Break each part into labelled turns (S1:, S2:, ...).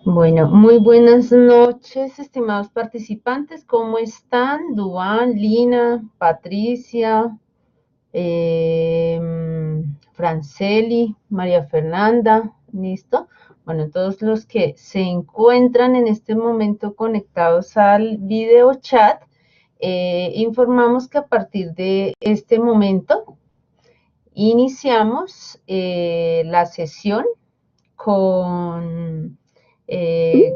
S1: Bueno, muy buenas noches, estimados participantes. ¿Cómo están? Duan, Lina, Patricia, Franceli, María Fernanda, ¿listo? Bueno, todos los que se encuentran en este momento conectados al video chat, informamos que a partir de este momento iniciamos la sesión con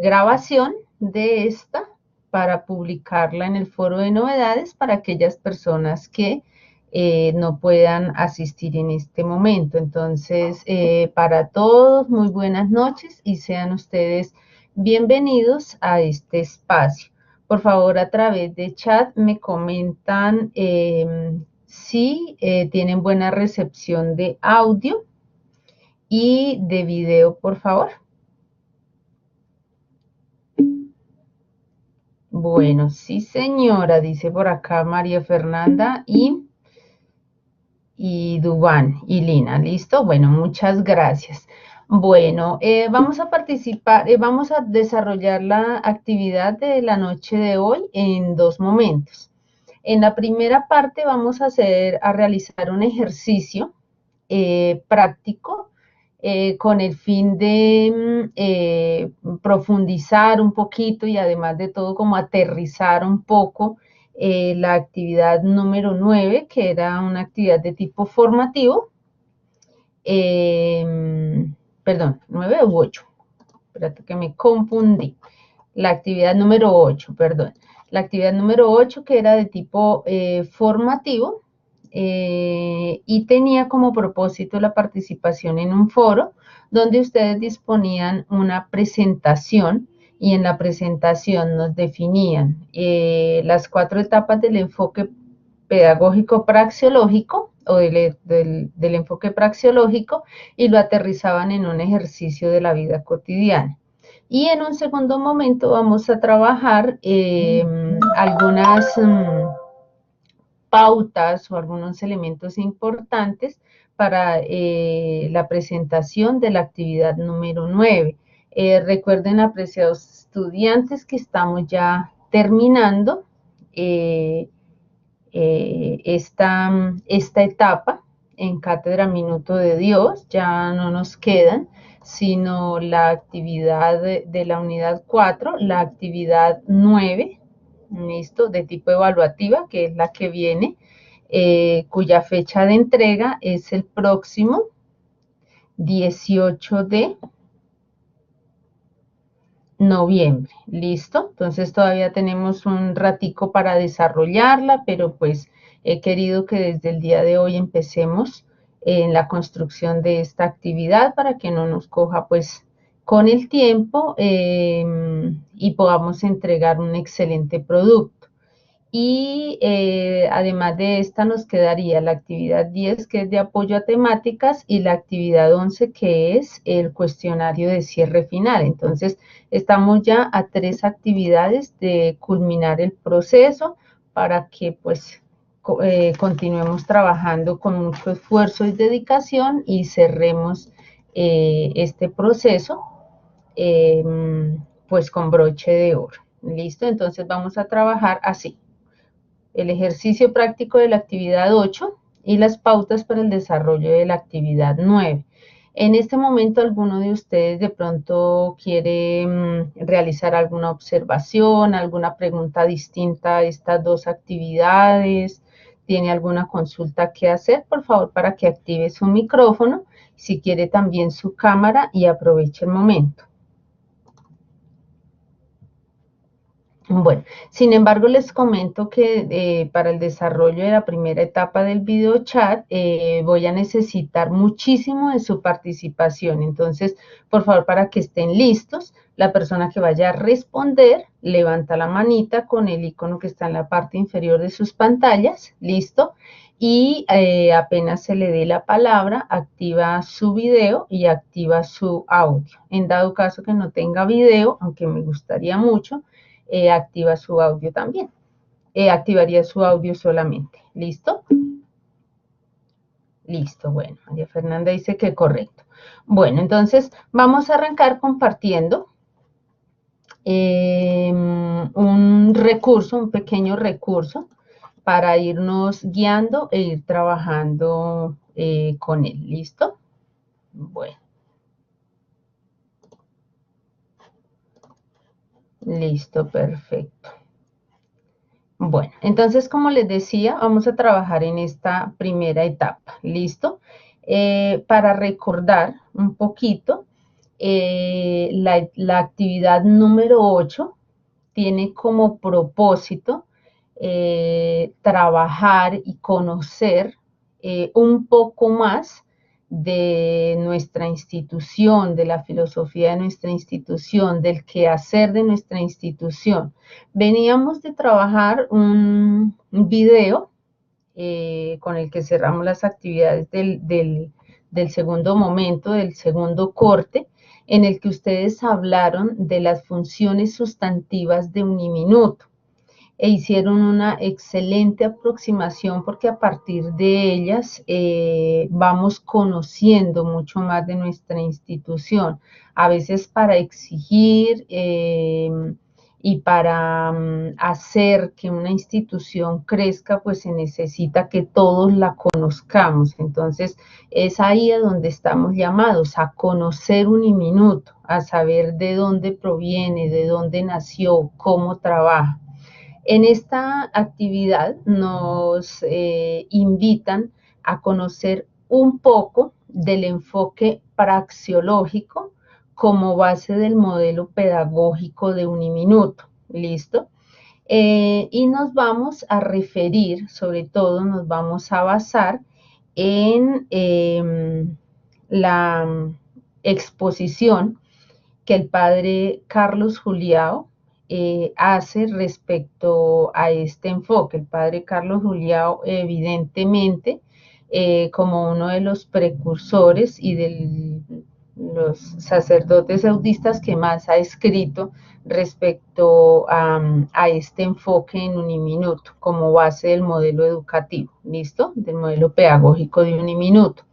S1: grabación de esta para publicarla en el foro de novedades para aquellas personas que no puedan asistir en este momento. Entonces, para todos, muy buenas noches y sean ustedes bienvenidos a este espacio. Por favor, a través de chat me comentan si tienen buena recepción de audio y de video, por favor. Bueno, sí señora, dice por acá María Fernanda y Dubán y Lina, ¿listo? Bueno, muchas gracias. Bueno, vamos a participar, vamos a desarrollar la actividad de la noche de hoy en dos momentos. En la primera parte vamos a realizar un ejercicio práctico con el fin de profundizar un poquito y además de todo como aterrizar un poco la actividad número 9, que era una actividad de tipo formativo, perdón, 9 u 8, espérate que me confundí, la actividad número 8, perdón, la actividad número 8 que era de tipo formativo, y tenía como propósito la participación en un foro donde ustedes disponían una presentación y en la presentación nos definían las 4 etapas del enfoque pedagógico praxeológico o del enfoque praxeológico y lo aterrizaban en un ejercicio de la vida cotidiana. Y en un segundo momento vamos a trabajar algunas pautas o algunos elementos importantes para la presentación de la actividad número 9. Recuerden, apreciados estudiantes, que estamos ya terminando esta etapa en Cátedra Minuto de Dios. Ya no nos quedan sino la actividad de la unidad 4, la actividad 9, ¿listo? De tipo evaluativa, que es la que viene, cuya fecha de entrega es el próximo 18 de noviembre, ¿listo? Entonces todavía tenemos un ratico para desarrollarla, pero pues he querido que desde el día de hoy empecemos en la construcción de esta actividad para que no nos coja pues con el tiempo y podamos entregar un excelente producto. Y además de esta nos quedaría la actividad 10, que es de apoyo a temáticas, y la actividad 11, que es el cuestionario de cierre final. Entonces, estamos ya a 3 actividades de culminar el proceso para que pues continuemos trabajando con mucho esfuerzo y dedicación y cerremos este proceso eh, pues con broche de oro. ¿Listo? Entonces vamos a trabajar así: el ejercicio práctico de la actividad 8 y las pautas para el desarrollo de la actividad 9. En este momento, ¿alguno de ustedes de pronto quiere realizar alguna observación, alguna pregunta distinta a estas dos actividades? ¿Tiene alguna consulta que hacer? Por favor, para que active su micrófono, si quiere también su cámara, y aproveche el momento. Bueno, sin embargo, les comento que para el desarrollo de la primera etapa del video chat voy a necesitar muchísimo de su participación. Entonces, por favor, para que estén listos, la persona que vaya a responder levanta la manita con el icono que está en la parte inferior de sus pantallas, listo, y apenas se le dé la palabra, activa su video y activa su audio. En dado caso que no tenga video, aunque me gustaría mucho, activa su audio también. Activaría su audio solamente. ¿Listo? Listo, bueno, María Fernanda dice que correcto. Bueno, entonces vamos a arrancar compartiendo. un recurso, un pequeño recurso para irnos guiando e ir trabajando con él. ¿Listo? Bueno, listo, perfecto. Bueno, entonces, como les decía, vamos a trabajar en esta primera etapa. ¿Listo? Para recordar un poquito, la actividad número 8 tiene como propósito trabajar y conocer un poco más de nuestra institución, de la filosofía de nuestra institución, del quehacer de nuestra institución. Veníamos de trabajar un video con el que cerramos las actividades del segundo momento, del segundo corte, en el que ustedes hablaron de las funciones sustantivas de uniminuto e hicieron una excelente aproximación porque a partir de ellas vamos conociendo mucho más de nuestra institución, a veces para exigir y para hacer que una institución crezca, pues se necesita que todos la conozcamos. Entonces es ahí a donde estamos llamados a conocer Uniminuto, a saber de dónde proviene, de dónde nació, cómo trabaja. En esta actividad nos invitan a conocer un poco del enfoque praxeológico como base del modelo pedagógico de Uniminuto. ¿Listo? Y nos vamos a referir, sobre todo nos vamos a basar en la exposición que el padre Carlos Juliao hace respecto a este enfoque. El padre Carlos Juliao, evidentemente, como uno de los precursores y de los sacerdotes eudistas que más ha escrito respecto a este enfoque en Uniminuto como base del modelo educativo, ¿listo? Del modelo pedagógico de Uniminuto.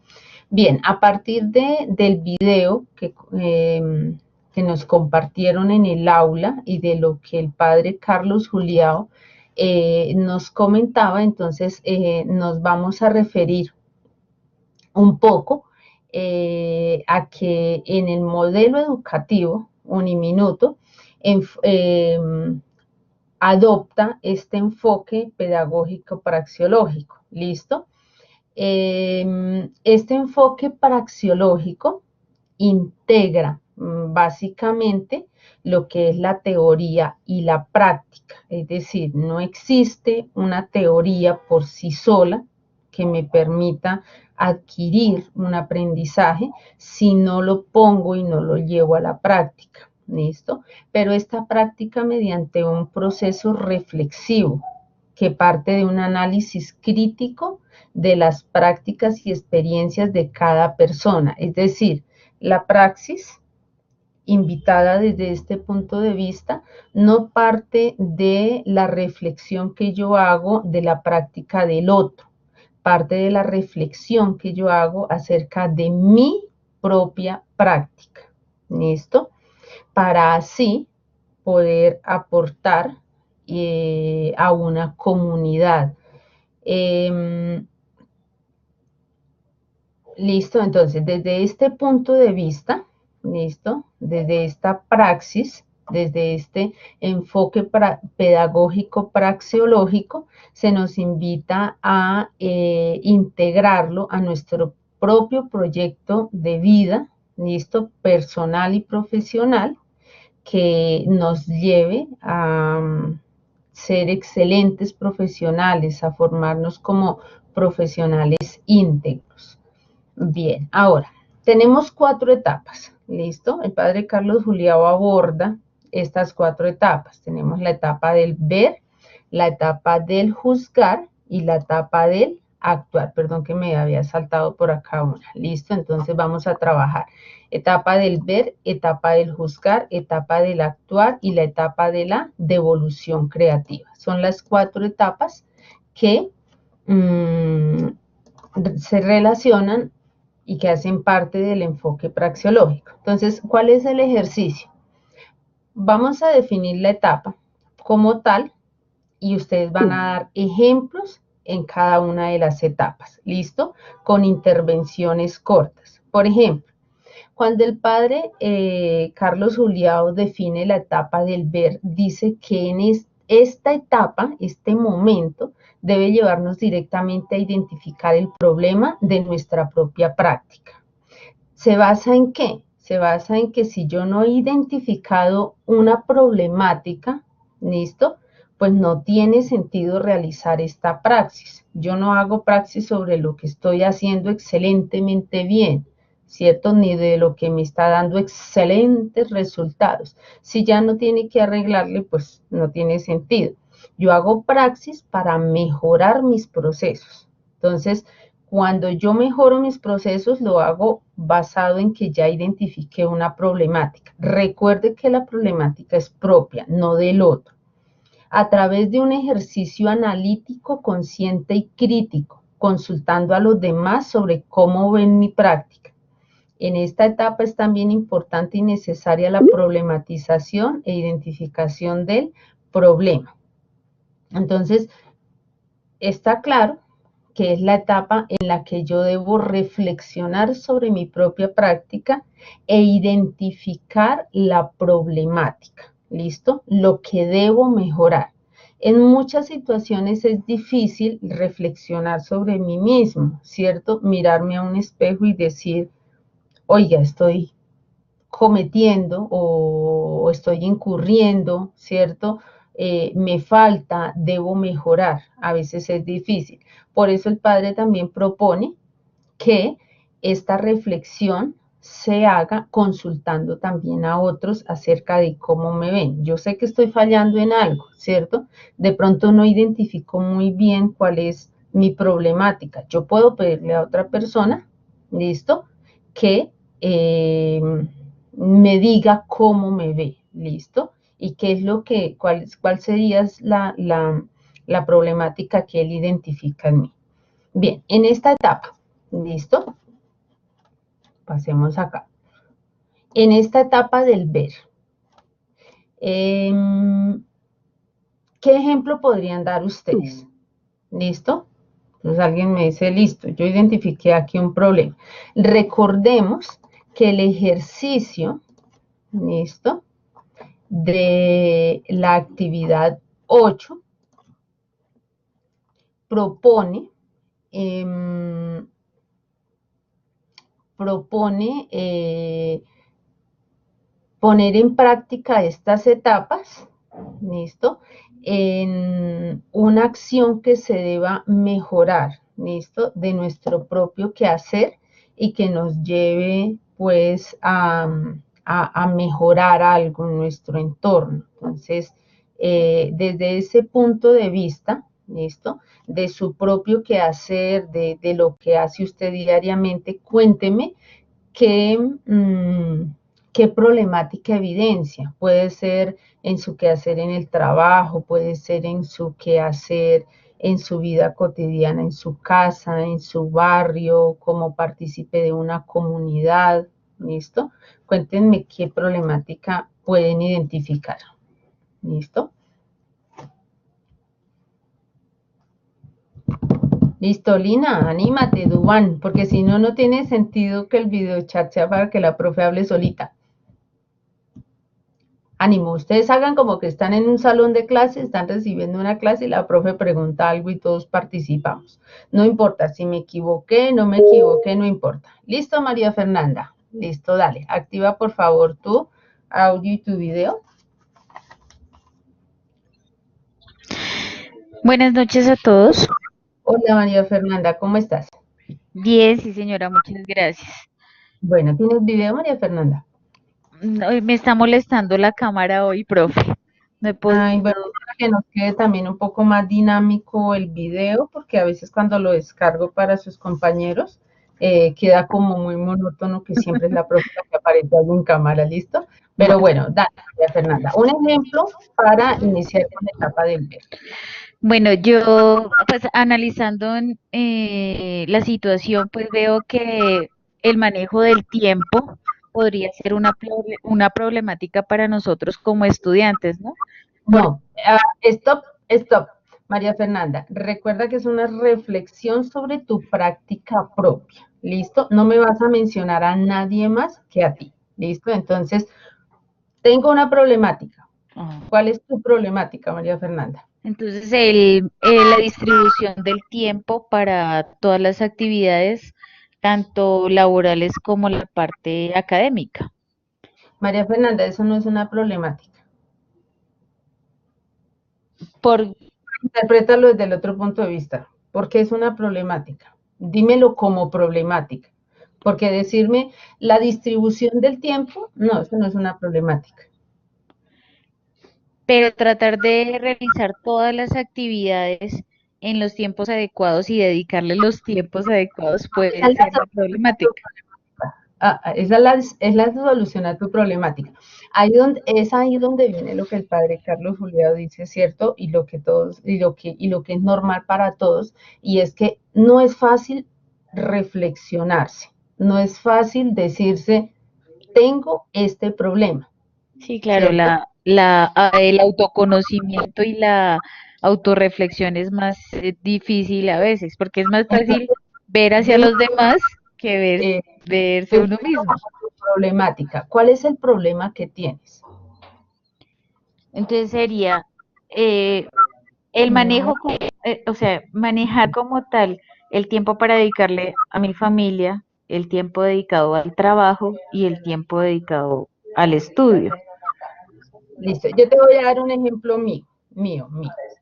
S1: Bien, a partir del video que nos compartieron en el aula y de lo que el padre Carlos Juliao nos comentaba, entonces nos vamos a referir un poco a que en el modelo educativo Uniminuto adopta este enfoque pedagógico praxeológico. ¿Listo? Este enfoque praxeológico integra básicamente lo que es la teoría y la práctica, es decir, no existe una teoría por sí sola que me permita adquirir un aprendizaje si no lo pongo y no lo llevo a la práctica, ¿listo? Pero esta práctica mediante un proceso reflexivo que parte de un análisis crítico de las prácticas y experiencias de cada persona, es decir, la praxis invitada desde este punto de vista no parte de la reflexión que yo hago de la práctica del otro, parte de la reflexión que yo hago acerca de mi propia práctica. ¿Listo? Para así poder aportar a una comunidad. Listo, entonces desde este punto de vista, listo, desde esta praxis, desde este enfoque pedagógico praxeológico, se nos invita a integrarlo a nuestro propio proyecto de vida, listo, personal y profesional, que nos lleve a ser excelentes profesionales, a formarnos como profesionales íntegros. Bien, ahora, tenemos 4 etapas, ¿listo? El padre Carlos Juliao aborda estas 4 etapas. Tenemos la etapa del ver, la etapa del juzgar y la etapa del actuar. Perdón que me había saltado por acá una. ¿Listo? Entonces vamos a trabajar. Etapa del ver, etapa del juzgar, etapa del actuar y la etapa de la devolución creativa. Son las 4 etapas que se relacionan y que hacen parte del enfoque praxeológico. Entonces, ¿cuál es el ejercicio? vamos a definir la etapa como tal y ustedes van a dar ejemplos en cada una de las etapas, ¿listo? Con intervenciones cortas. Por ejemplo, cuando el padre Carlos Juliao define la etapa del ver, dice que en esta etapa, este momento, debe llevarnos directamente a identificar el problema de nuestra propia práctica. ¿Se basa en qué? Se basa en que si yo no he identificado una problemática, ¿listo? Pues no tiene sentido realizar esta praxis. Yo no hago praxis sobre lo que estoy haciendo excelentemente bien, ¿cierto? Ni de lo que me está dando excelentes resultados. Si ya no tiene que arreglarle, pues no tiene sentido. Yo hago praxis para mejorar mis procesos. Entonces, cuando yo mejoro mis procesos, lo hago basado en que ya identifiqué una problemática. Recuerde que la problemática es propia, no del otro. A través de un ejercicio analítico, consciente y crítico, consultando a los demás sobre cómo ven mi práctica. En esta etapa es también importante y necesaria la problematización e identificación del problema. Entonces, está claro que es la etapa en la que yo debo reflexionar sobre mi propia práctica e identificar la problemática, ¿listo? Lo que debo mejorar. En muchas situaciones es difícil reflexionar sobre mí mismo, ¿cierto? Mirarme a un espejo y decir, oiga, estoy cometiendo o estoy incurriendo, ¿cierto? Me falta, debo mejorar. A veces es difícil. Por eso el padre también propone que esta reflexión se haga consultando también a otros acerca de cómo me ven. Yo sé que estoy fallando en algo, ¿cierto? De pronto no identifico muy bien cuál es mi problemática. Yo puedo pedirle a otra persona, ¿listo? Que me diga cómo me ve, ¿listo? Y qué es lo que, cuál sería la problemática que él identifica en mí. Bien, en esta etapa, ¿listo? Pasemos acá. En esta etapa del ver, ¿qué ejemplo podrían dar ustedes? ¿Listo? Entonces alguien me dice, listo, yo identifiqué aquí un problema. Recordemos que el ejercicio, ¿listo? De la actividad 8 propone, poner en práctica estas etapas, ¿listo? En una acción que se deba mejorar, ¿listo? De nuestro propio quehacer y que nos lleve, pues, a mejorar algo en nuestro entorno. Entonces, desde ese punto de vista, ¿listo? De su propio quehacer, de lo que hace usted diariamente, cuénteme qué, qué problemática evidencia. Puede ser en su quehacer en el trabajo, puede ser en su quehacer en su vida cotidiana, en su casa, en su barrio, como partícipe de una comunidad. ¿Listo? Cuéntenme qué problemática pueden identificar. ¿Listo? Listo, Lina, anímate, Dubán, porque si no, no tiene sentido que el video chat sea para que la profe hable solita. Ánimo, ustedes hagan como que están en un salón de clase, están recibiendo una clase y la profe pregunta algo y todos participamos. No importa si me equivoqué, no me equivoqué, no importa. ¿Listo, María Fernanda? Listo, dale. Activa por favor tu audio y tu video.
S2: Buenas noches a todos.
S1: Hola, María Fernanda, ¿cómo estás?
S2: Bien, sí señora, muchas gracias.
S1: Bueno, ¿tienes video, María Fernanda?
S2: Hoy me está molestando la cámara hoy, profe. No he
S1: Ay, bueno,
S2: podido.
S1: para que nos quede también un poco más dinámico el video, porque a veces cuando lo descargo para sus compañeros, queda como muy monótono que siempre es la profe la que aparece ahí en cámara, ¿listo? Pero bueno, dale, María Fernanda, un ejemplo para iniciar con la etapa del ver.
S2: Bueno, yo pues analizando la situación, pues veo que el manejo del tiempo podría ser una problemática para nosotros como estudiantes, ¿no? Porque
S1: No, stop, María Fernanda. Recuerda que es una reflexión sobre tu práctica propia. ¿Listo? No me vas a mencionar a nadie más que a ti. ¿Listo? Entonces, tengo una problemática. ¿Cuál es tu problemática, María Fernanda?
S2: entonces la distribución del tiempo para todas las actividades, tanto laborales como la parte académica.
S1: María Fernanda, eso no es una problemática.
S2: Por,
S1: Interprétalo desde el otro punto de vista. ¿Por qué es una problemática? Dímelo como problemática. Porque decirme la distribución del tiempo, no, eso no es una problemática.
S2: pero tratar de realizar todas las actividades en los tiempos adecuados y dedicarle los tiempos adecuados puede
S1: Esa es la
S2: ser la
S1: solución a tu
S2: problemática.
S1: esa es la solución a tu problemática. Es ahí donde viene lo que el padre Carlos Juliado dice, ¿cierto? Y lo que todos, y lo que es normal para todos, y es que no es fácil reflexionarse, no es fácil decirse, tengo este problema,
S2: Sí, claro,
S1: ¿cierto?
S2: el autoconocimiento y la autorreflexión es más difícil a veces, porque es más fácil
S1: Entonces,
S2: ver hacia
S1: dime,
S2: los demás que
S1: eh,
S2: verse uno
S1: defínelo
S2: mismo.
S1: como tu problemática. ¿Cuál es el problema que tienes?
S2: Entonces sería eh, el manejo, o sea, manejar como tal el tiempo para dedicarle a mi familia, el tiempo dedicado al trabajo y el tiempo dedicado al estudio.
S1: Listo, yo te voy a dar un ejemplo mío,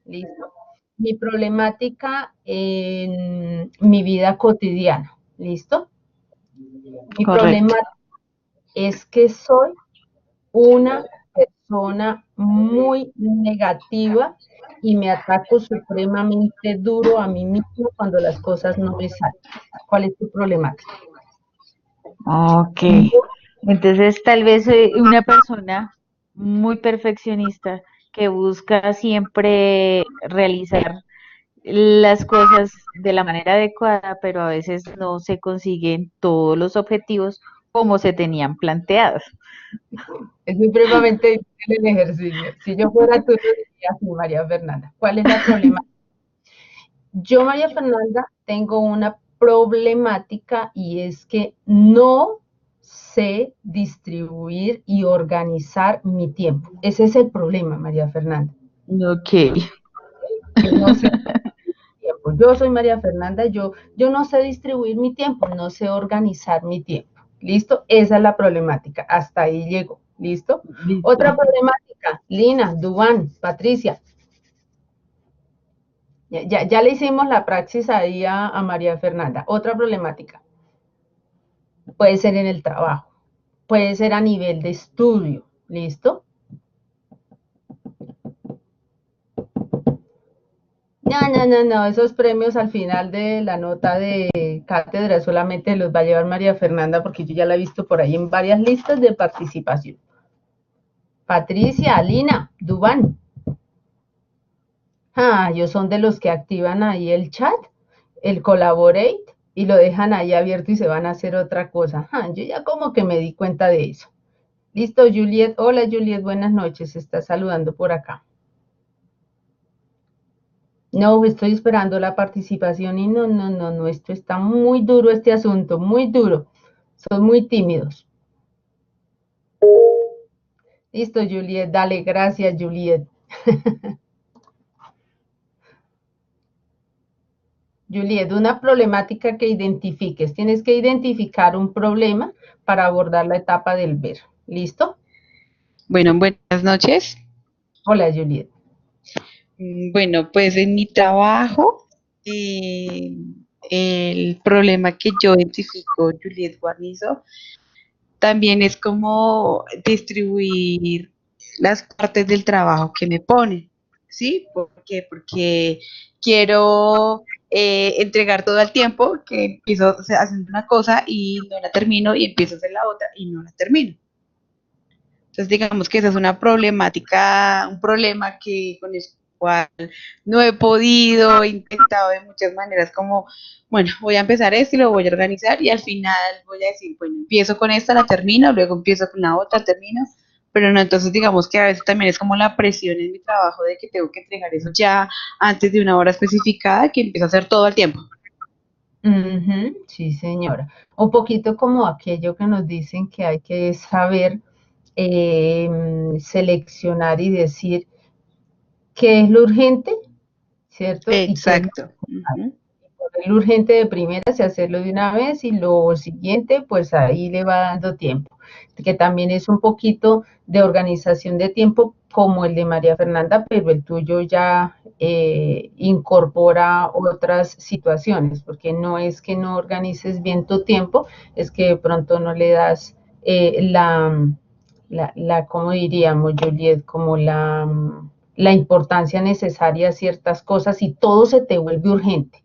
S1: ¿listo? Mi problemática en mi vida cotidiana, ¿listo? Mi
S2: Correcto.
S1: problemática es que soy una persona muy negativa y me ataco supremamente duro a mí mismo cuando las cosas no me salen. ¿Cuál es tu problemática?
S2: Ok. Entonces, tal vez una persona muy perfeccionista que busca siempre realizar las cosas de la manera adecuada, pero a veces no se consiguen todos los objetivos como se tenían planteados.
S1: Es supremamente difícil el ejercicio. Si yo fuera tú, lo diría así, María Fernanda. ¿Cuál es la problemática? Yo, María Fernanda, tengo una problemática y es que no sé distribuir y organizar mi tiempo. Ese es el problema, María Fernanda.
S2: Ok.
S1: Yo no sé tiempo. Yo soy María Fernanda, yo no sé distribuir mi tiempo, no sé organizar mi tiempo. ¿Listo? Esa es la problemática. Hasta ahí llego. ¿Listo? Otra
S2: Listo.
S1: problemática, Lina, Dubán, Patricia. Ya le hicimos la praxis ahí a María Fernanda. Otra problemática. Puede ser en el trabajo, puede ser a nivel de estudio. ¿Listo? No, esos premios al final de la nota de cátedra solamente los va a llevar María Fernanda porque yo ya la he visto por ahí en varias listas de participación. Patricia, Alina, Dubán. Ellos son de los que activan ahí el chat, el collaborate y lo dejan ahí abierto y se van a hacer otra cosa. Yo ya como que me di cuenta de eso. Listo, Juliet. Hola, Juliet, buenas noches. Está saludando por acá. No, estoy esperando la participación y no, esto está muy duro este asunto, muy duro. Son muy tímidos. Listo, Juliet, dale, gracias, Juliet. Juliet, una problemática que identifiques. Tienes que identificar un problema para abordar la etapa del ver. ¿Listo?
S3: Bueno, buenas noches.
S1: Hola, Juliet.
S3: Bueno, pues en mi trabajo, eh, el problema que yo identifico, Juliet Guarnizo, también es como distribuir las partes del trabajo que me ponen, ¿sí? ¿Por qué? Porque quiero entregar todo el tiempo, que empiezo haciendo una cosa y no la termino, y empiezo a hacer la otra y no la termino. Entonces, digamos que esa es una problemática, un problema que con eso cual no he podido, he intentado de muchas maneras como, bueno, voy a empezar esto y lo voy a organizar y al final voy a decir, bueno, empiezo con esta, la termino, luego empiezo con la otra, termino, pero no, entonces digamos que a veces también es como la presión en mi trabajo de que tengo que entregar eso ya antes de una hora especificada que empiezo a hacer todo el tiempo.
S1: Ujú, sí, señora. Un poquito como aquello que nos dicen que hay que saber seleccionar y decir qué es lo urgente, ¿cierto? Y qué es
S3: Exacto. Ujú.
S1: lo urgente de primera, se hacerlo de una vez y lo siguiente, pues ahí le va dando tiempo. Que también es un poquito de organización de tiempo como el de María Fernanda, pero el tuyo ya incorpora otras situaciones, porque no es que no organices bien tu tiempo, es que de pronto no le das ¿cómo diríamos, Juliet? Como la importancia necesaria a ciertas cosas y todo se te vuelve urgente,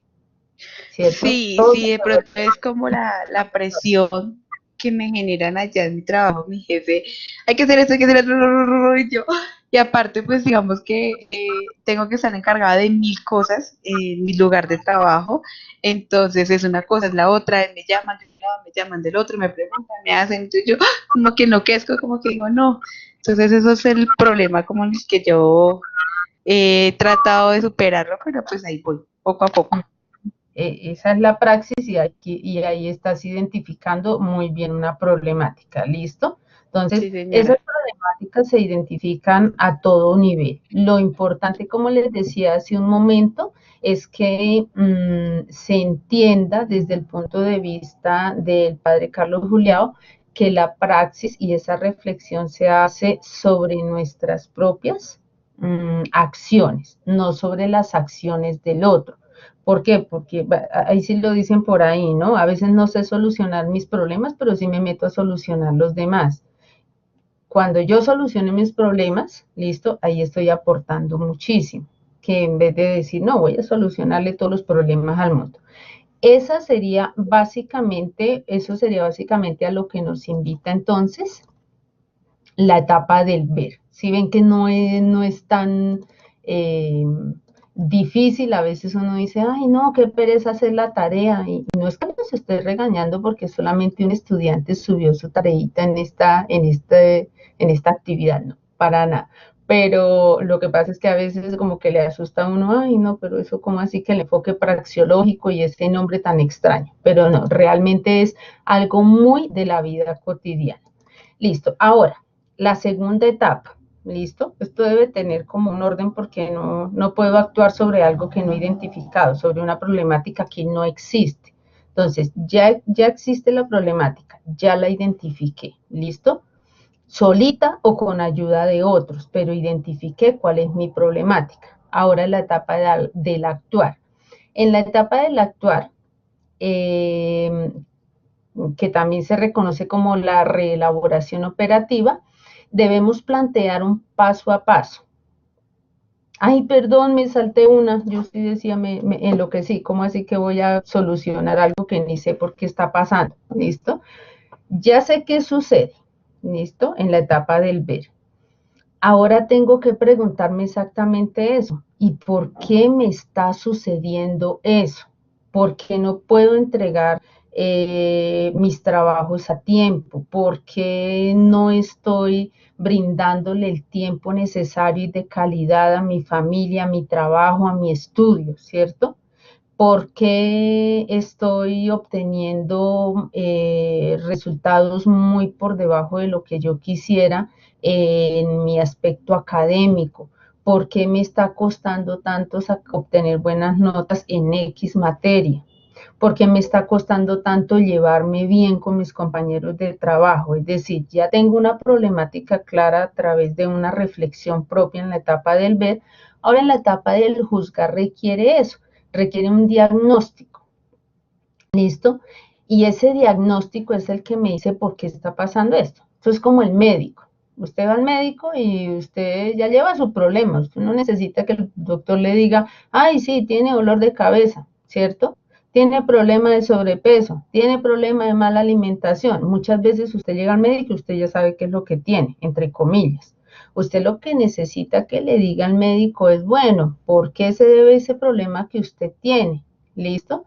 S1: ¿cierto?
S3: Sí,
S1: Todo se
S3: sí, de
S1: te vuelve
S3: pronto es como la presión que me generan allá en mi trabajo, mi jefe, hay que hacer esto, hay que hacer esto, y yo, y aparte, pues digamos que tengo que estar encargada de mil cosas en mi lugar de trabajo, entonces es una cosa, es la otra, me llaman de un lado, me llaman del otro, me preguntan, me hacen, entonces yo como que enloquezco, como que digo, no, entonces eso es el problema como en el que yo he tratado de superarlo, pero pues ahí voy, poco a poco.
S1: esa es la praxis y ahí estás identificando muy bien una problemática, ¿listo? Entonces,
S3: Sí,
S1: esas
S3: señora.
S1: problemáticas se identifican a todo nivel. Lo importante, como les decía hace un momento, es que se entienda desde el punto de vista del padre Carlos Juliao que la praxis y esa reflexión se hace sobre nuestras propias acciones, no sobre las acciones del otro. ¿Por qué? Porque ahí sí lo dicen por ahí, ¿no? A veces no sé solucionar mis problemas, pero sí me meto a solucionar los demás. Cuando yo solucione mis problemas, listo, ahí estoy aportando muchísimo, que en vez de decir, no, voy a solucionarle todos los problemas al mundo. Eso sería básicamente a lo que nos invita entonces la etapa del ver. Si ven que no es tan eh, difícil, a veces uno dice, ay, no, qué pereza hacer la tarea. Y no es que nos esté regañando porque solamente un estudiante subió su tareita en esta actividad, no, para nada. Pero lo que pasa es que a veces como que le asusta a uno, ay, no, pero eso como así que el enfoque praxeológico y ese nombre tan extraño. Pero no, realmente es algo muy de la vida cotidiana. Listo. Ahora, la segunda etapa, ¿listo? Esto debe tener como un orden porque no puedo actuar sobre algo que no he identificado, sobre una problemática que no existe. Entonces, ya existe la problemática, ya la identifiqué, ¿listo? Solita o con ayuda de otros, pero identifiqué cuál es mi problemática. Ahora la etapa del actuar. En la etapa del actuar, eh, que también se reconoce como la reelaboración operativa, debemos plantear un paso a paso. Ay, perdón, me salté una. Yo sí decía, me enloquecí. ¿Cómo así que voy a solucionar algo que ni sé por qué está pasando? ¿Listo? Ya sé qué sucede. ¿Listo? En la etapa del ver. Ahora tengo que preguntarme exactamente eso. ¿Y por qué me está sucediendo eso? ¿Por qué no puedo entregar mis trabajos a tiempo? ¿Por qué no estoy brindándole el tiempo necesario y de calidad a mi familia, a mi trabajo, a mi estudio, ¿cierto? ¿Por qué estoy obteniendo resultados muy por debajo de lo que yo quisiera en mi aspecto académico? ¿Por qué me está costando tanto obtener buenas notas en X materia? ¿Por qué me está costando tanto llevarme bien con mis compañeros de trabajo? Es decir, ya tengo una problemática clara a través de una reflexión propia en la etapa del ver. Ahora en la etapa del juzgar requiere un diagnóstico, ¿listo? Y ese diagnóstico es el que me dice por qué está pasando esto. Esto es como el médico. Usted va al médico y usted ya lleva su problema. Usted no necesita que el doctor le diga, ay, sí, tiene dolor de cabeza, ¿cierto? Tiene problema de sobrepeso, tiene problema de mala alimentación. Muchas veces usted llega al médico y usted ya sabe qué es lo que tiene, entre comillas. Usted lo que necesita que le diga al médico es, bueno, ¿por qué se debe ese problema que usted tiene? ¿Listo?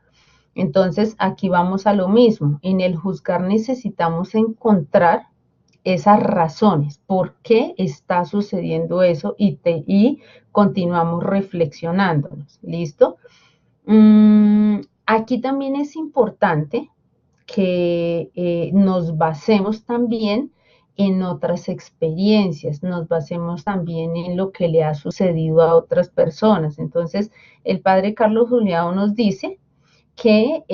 S1: Entonces, aquí vamos a lo mismo. En el juzgar necesitamos encontrar esas razones, por qué está sucediendo eso y continuamos reflexionándonos. ¿Listo? Aquí también es importante que nos basemos también en otras experiencias, nos basemos también en lo que le ha sucedido a otras personas. Entonces, el padre Carlos Julião nos dice que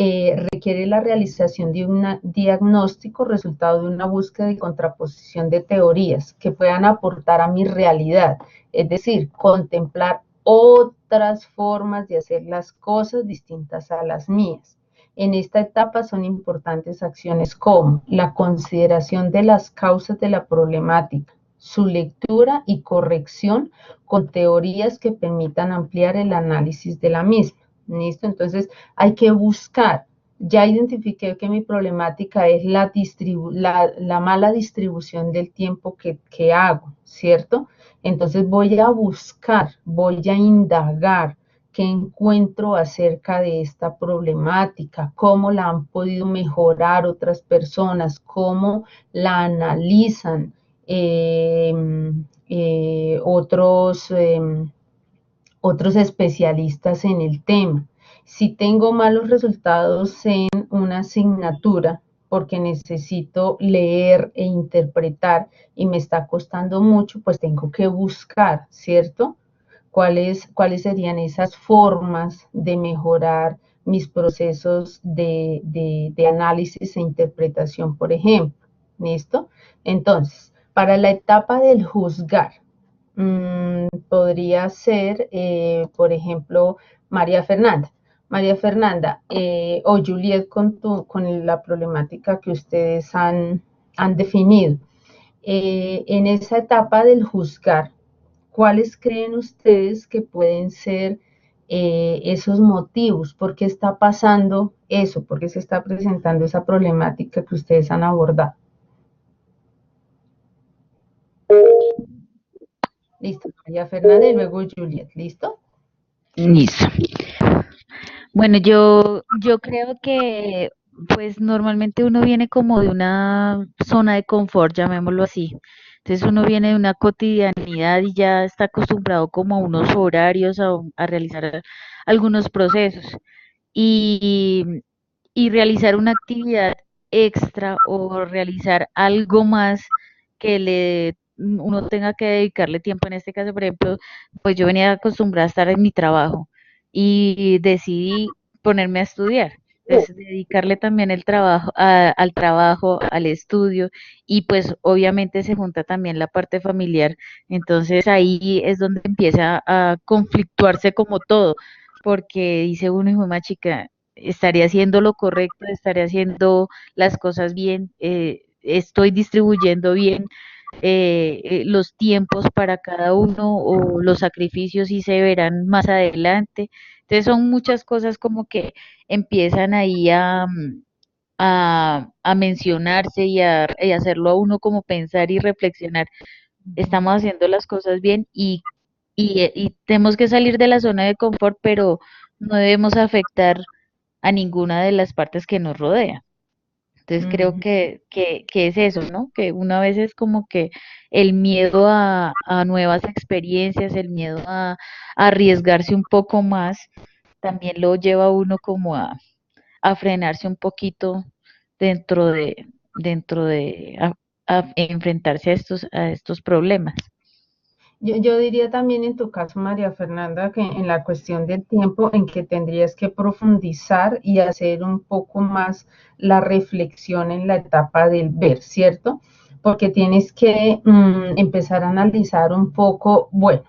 S1: requiere la realización de un diagnóstico resultado de una búsqueda y contraposición de teorías que puedan aportar a mi realidad, es decir, contemplar otras formas de hacer las cosas distintas a las mías. En esta etapa son importantes acciones como la consideración de las causas de la problemática, su lectura y corrección con teorías que permitan ampliar el análisis de la misma. ¿Listo? Entonces hay que buscar. Ya identifiqué que mi problemática es la mala distribución del tiempo que hago, ¿cierto? Entonces voy a buscar, voy a indagar qué encuentro acerca de esta problemática, cómo la han podido mejorar otras personas, cómo la analizan otros otros especialistas en el tema. Si tengo malos resultados en una asignatura porque necesito leer e interpretar y me está costando mucho, pues tengo que buscar, ¿cierto? ¿Cuáles serían esas formas de mejorar mis procesos de análisis e interpretación, por ejemplo? ¿Listo? Entonces, para la etapa del juzgar, podría ser, por ejemplo, María Fernanda. María Fernanda o Juliet con la problemática que ustedes han definido. En esa etapa del juzgar, ¿cuáles creen ustedes que pueden ser esos motivos? ¿Por qué está pasando eso? ¿Por qué se está presentando esa problemática que ustedes han abordado? Listo, María Fernanda y luego Juliet, ¿listo?
S2: Listo. Bueno, yo creo que pues normalmente uno viene como de una zona de confort, llamémoslo así. Entonces uno viene de una cotidianidad y ya está acostumbrado como a unos horarios, a realizar algunos procesos. Y, y realizar una actividad extra o realizar algo más que uno tenga que dedicarle tiempo. En este caso, por ejemplo, pues yo venía acostumbrada a estar en mi trabajo y decidí ponerme a estudiar. Entonces, dedicarle también el trabajo al trabajo, al estudio, y pues obviamente se junta también la parte familiar. Entonces ahí es donde empieza a conflictuarse como todo, porque dice uno, hijo de más chica, estaré haciendo lo correcto, estaré haciendo las cosas bien, estoy distribuyendo bien los tiempos para cada uno, o los sacrificios sí se verán más adelante. Entonces son muchas cosas como que empiezan ahí a mencionarse y hacerlo a uno como pensar y reflexionar. Estamos haciendo las cosas bien y tenemos que salir de la zona de confort, pero no debemos afectar a ninguna de las partes que nos rodean. Entonces creo
S1: Ujú.
S2: que es eso, ¿no? Que una vez es como que el miedo a nuevas experiencias, el miedo a arriesgarse un poco más, también lo lleva a uno como a frenarse un poquito dentro de enfrentarse a estos problemas.
S1: Yo diría también en tu caso, María Fernanda, que en la cuestión del tiempo en que tendrías que profundizar y hacer un poco más la reflexión en la etapa del ver, ¿cierto? Porque tienes que empezar a analizar un poco, bueno,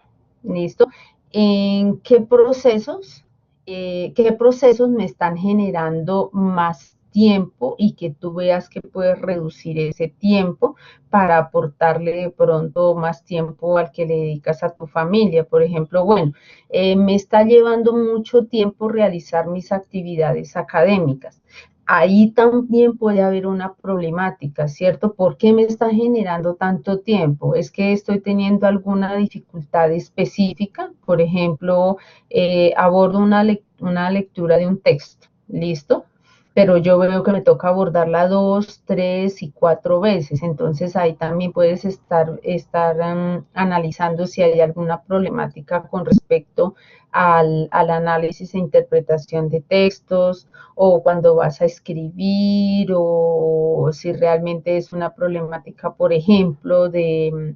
S1: listo, en qué procesos me están generando más tiempo y que tú veas que puedes reducir ese tiempo para aportarle de pronto más tiempo al que le dedicas a tu familia. Por ejemplo, bueno, me está llevando mucho tiempo realizar mis actividades académicas, ahí también puede haber una problemática, ¿cierto? ¿Por qué me está generando tanto tiempo? ¿Es que estoy teniendo alguna dificultad específica? Por ejemplo, abordo una lectura de un texto, ¿listo? Pero yo veo que me toca abordarla 2, 3 y 4 veces, entonces ahí también puedes estar analizando si hay alguna problemática con respecto al análisis e interpretación de textos, o cuando vas a escribir, o si realmente es una problemática, por ejemplo, de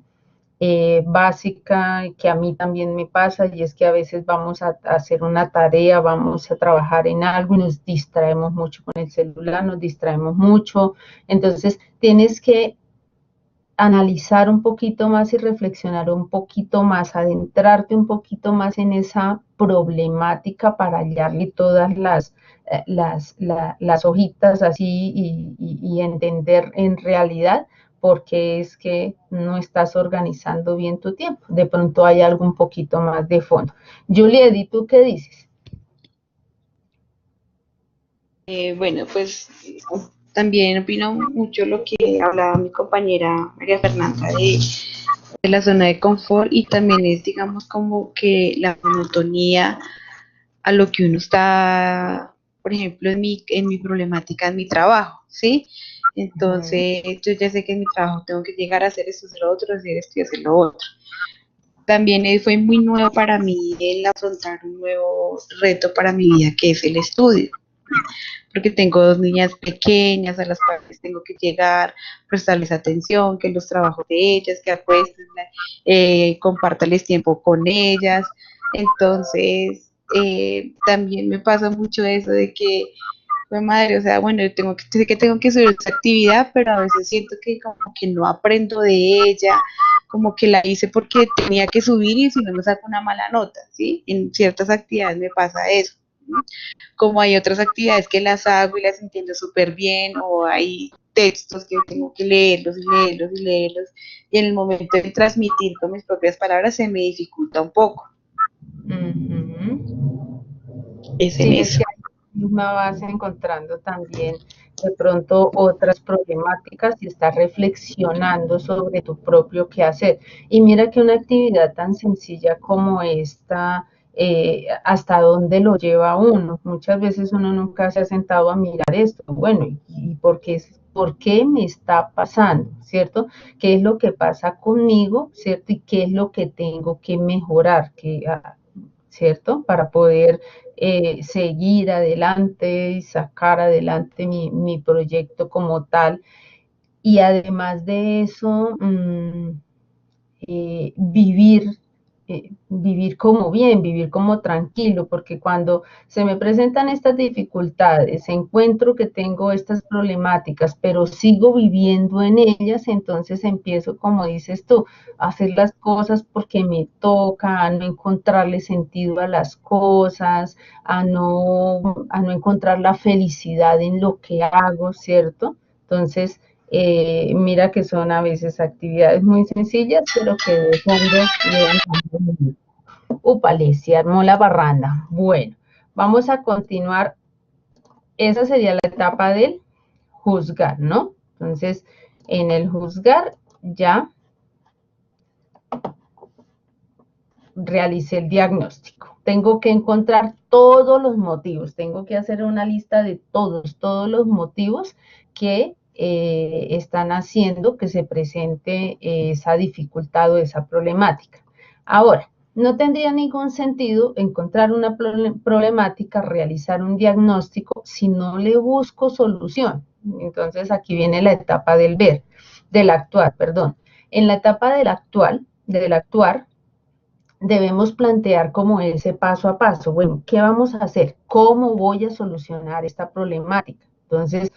S1: básica, que a mí también me pasa, y es que a veces vamos a hacer una tarea, vamos a trabajar en algo y nos distraemos mucho con el celular, nos distraemos mucho, entonces tienes que analizar un poquito más y reflexionar un poquito más, adentrarte un poquito más en esa problemática para hallarle todas las hojitas así, y entender en realidad por qué es que no estás organizando bien tu tiempo. De pronto hay algo un poquito más de fondo. Juliet, ¿y tú qué dices?
S3: Bueno, pues también opino mucho lo que hablaba mi compañera María Fernanda de la zona de confort, y también es, digamos, como que la monotonía a lo que uno está, por ejemplo, en mi problemática, en mi trabajo, ¿sí?
S1: Ujú.
S3: Entonces, yo ya sé que en mi trabajo tengo que llegar a hacer esto, hacer lo otro, hacer esto y hacer lo otro. También fue muy nuevo para mí el afrontar un nuevo reto para mi vida, que es el estudio, porque tengo dos niñas pequeñas a las cuales tengo que llegar, prestarles atención, que los trabajos de ellas, que acuesten, compártales tiempo con ellas. Entonces, también me pasa mucho eso de que, pues madre, o sea, bueno, yo sé que tengo que subir esa actividad, pero a veces siento que como que no aprendo de ella, como que la hice porque tenía que subir y si no me saco una mala nota, ¿sí? En ciertas actividades me pasa eso, ¿no? Como hay otras actividades que las hago y las entiendo súper bien, o hay textos que tengo que leerlos y leerlos y leerlos, y en el momento de transmitir con mis propias palabras se me dificulta un poco.
S1: Ujú.
S3: Es en
S1: Sí, es
S3: eso.
S1: que ahí misma vas encontrando también de pronto otras problemáticas y estás reflexionando sobre tu propio quehacer. Y mira que una actividad tan sencilla como esta, hasta dónde lo lleva uno. Muchas veces uno nunca se ha sentado a mirar esto. Bueno, ¿y por qué me está pasando? ¿Cierto? ¿Qué es lo que pasa conmigo? ¿Cierto? ¿Y qué es lo que tengo que mejorar? ¿Cierto? Para poder seguir adelante y sacar adelante mi proyecto como tal. Y además de eso, vivir como bien, vivir como tranquilo, porque cuando se me presentan estas dificultades, encuentro que tengo estas problemáticas, pero sigo viviendo en ellas, entonces empiezo, como dices tú, a hacer las cosas porque me toca, a no encontrarle sentido a las cosas, a no encontrar la felicidad en lo que hago, ¿cierto? Entonces, mira que son a veces actividades muy sencillas, pero que de fondo llevan también. Upale, se armó la barranda. Bueno, vamos a continuar. Esa sería la etapa del juzgar, ¿no? Entonces, en el juzgar ya realicé el diagnóstico. Tengo que encontrar todos los motivos, tengo que hacer una lista de todos los motivos que están haciendo que se presente esa dificultad o esa problemática. Ahora, no tendría ningún sentido encontrar una problemática, realizar un diagnóstico, si no le busco solución. Entonces, aquí viene la etapa del actuar, perdón. En la etapa del actuar, debemos plantear como ese paso a paso. Bueno, ¿qué vamos a hacer? ¿Cómo voy a solucionar esta problemática? Entonces,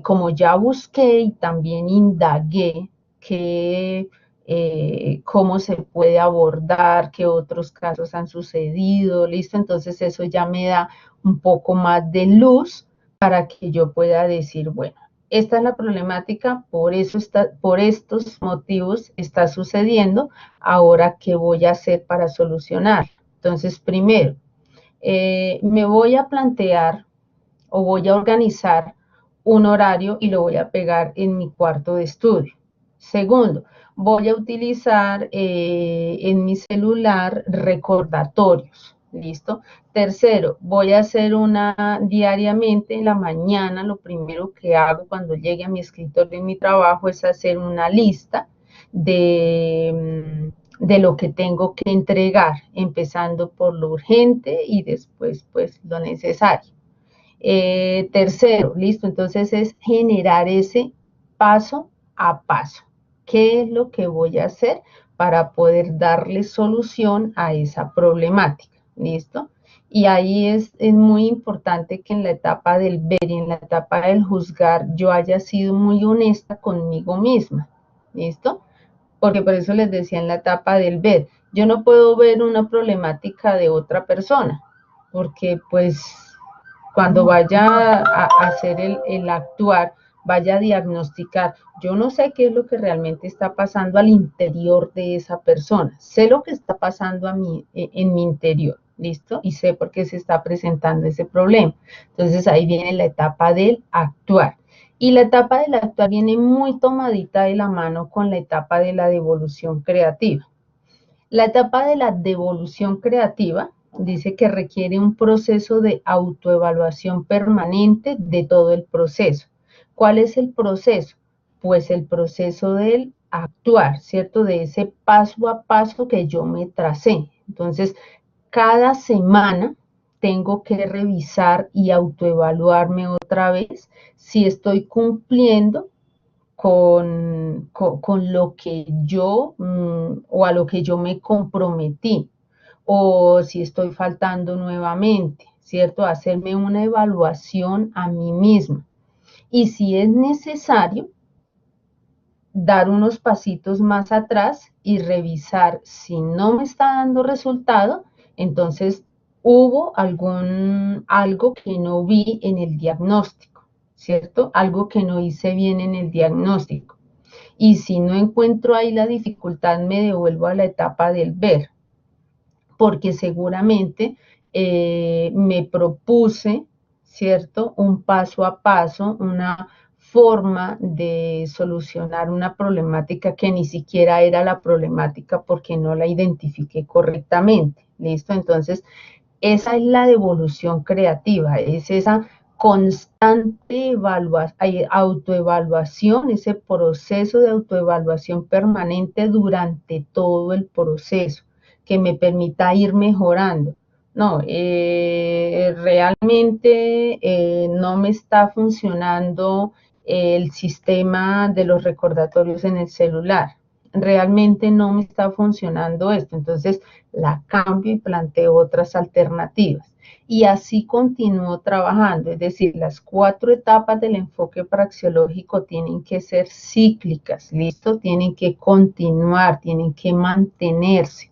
S1: como ya busqué y también indagué cómo se puede abordar, qué otros casos han sucedido, listo, entonces eso ya me da un poco más de luz para que yo pueda decir, bueno, esta es la problemática, por estos motivos está sucediendo. Ahora, ¿qué voy a hacer para solucionar? Entonces, primero, me voy a plantear o voy a organizar un horario y lo voy a pegar en mi cuarto de estudio. Segundo, voy a utilizar en mi celular recordatorios. ¿Listo? Tercero, voy a hacer una diariamente en la mañana. Lo primero que hago cuando llegue a mi escritorio en mi trabajo es hacer una lista de lo que tengo que entregar, empezando por lo urgente y después pues lo necesario. Tercero, listo, entonces es generar ese paso a paso. ¿Qué es lo que voy a hacer para poder darle solución a esa problemática? ¿Listo? Y ahí es muy importante que en la etapa del ver y en la etapa del juzgar yo haya sido muy honesta conmigo misma. ¿Listo? Porque por eso les decía en la etapa del ver, yo no puedo ver una problemática de otra persona, porque pues cuando vaya a hacer el actuar, vaya a diagnosticar, yo no sé qué es lo que realmente está pasando al interior de esa persona, sé lo que está pasando a mí, en mi interior, ¿listo? Y sé por qué se está presentando ese problema. Entonces ahí viene la etapa del actuar. Y la etapa del actuar viene muy tomadita de la mano con la etapa de la devolución creativa. La etapa de la devolución creativa dice que requiere un proceso de autoevaluación permanente de todo el proceso. ¿Cuál es el proceso? Pues el proceso del actuar, ¿cierto? De ese paso a paso que yo me tracé. Entonces, cada semana tengo que revisar y autoevaluarme otra vez si estoy cumpliendo con lo que yo o a lo que yo me comprometí, o si estoy faltando nuevamente, ¿cierto? Hacerme una evaluación a mí misma. Y si es necesario, dar unos pasitos más atrás y revisar si no me está dando resultado, entonces hubo algo que no vi en el diagnóstico, ¿cierto? Algo que no hice bien en el diagnóstico. Y si no encuentro ahí la dificultad, me devuelvo a la etapa del ver, porque seguramente me propuse, ¿cierto? Un paso a paso, una forma de solucionar una problemática que ni siquiera era la problemática porque no la identifiqué correctamente. ¿Listo? Entonces, esa es la devolución creativa, es esa constante autoevaluación, ese proceso de autoevaluación permanente durante todo el proceso, que me permita ir mejorando. No, realmente no me está funcionando el sistema de los recordatorios en el celular. Realmente no me está funcionando esto. Entonces, la cambio y planteo otras alternativas. Y así continúo trabajando, es decir, las 4 etapas del enfoque praxeológico tienen que ser cíclicas, ¿listo? Tienen que continuar, tienen que mantenerse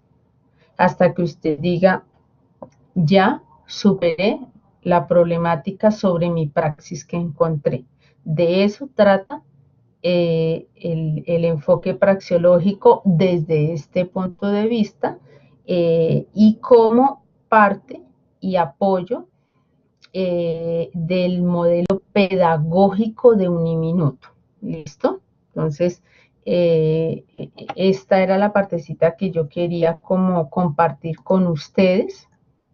S1: hasta que usted diga, ya superé la problemática sobre mi praxis que encontré. De eso trata el enfoque praxeológico desde este punto de vista, y como parte y apoyo del modelo pedagógico de Uniminuto. ¿Listo? Entonces, esta era la partecita que yo quería como compartir con ustedes.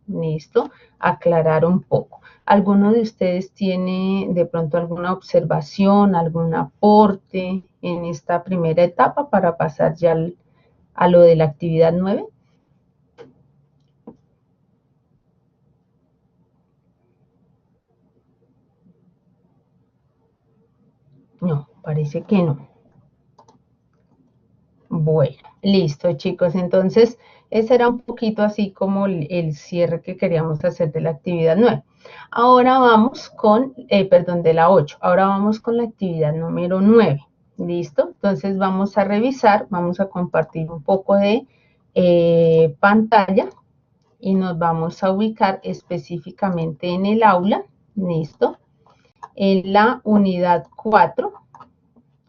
S1: ¿Listo? Aclarar un poco. ¿Alguno de ustedes tiene de pronto alguna observación, algún aporte en esta primera etapa para pasar ya a lo de la actividad 9? No, parece que no. Bueno, listo, chicos. Entonces, ese era un poquito así como el cierre que queríamos hacer de la actividad 9. Ahora vamos con, perdón, de la 8. Ahora vamos con la actividad número 9. ¿Listo? Entonces vamos a revisar, vamos a compartir un poco de pantalla y nos vamos a ubicar específicamente en el aula. ¿Listo? En la unidad 4.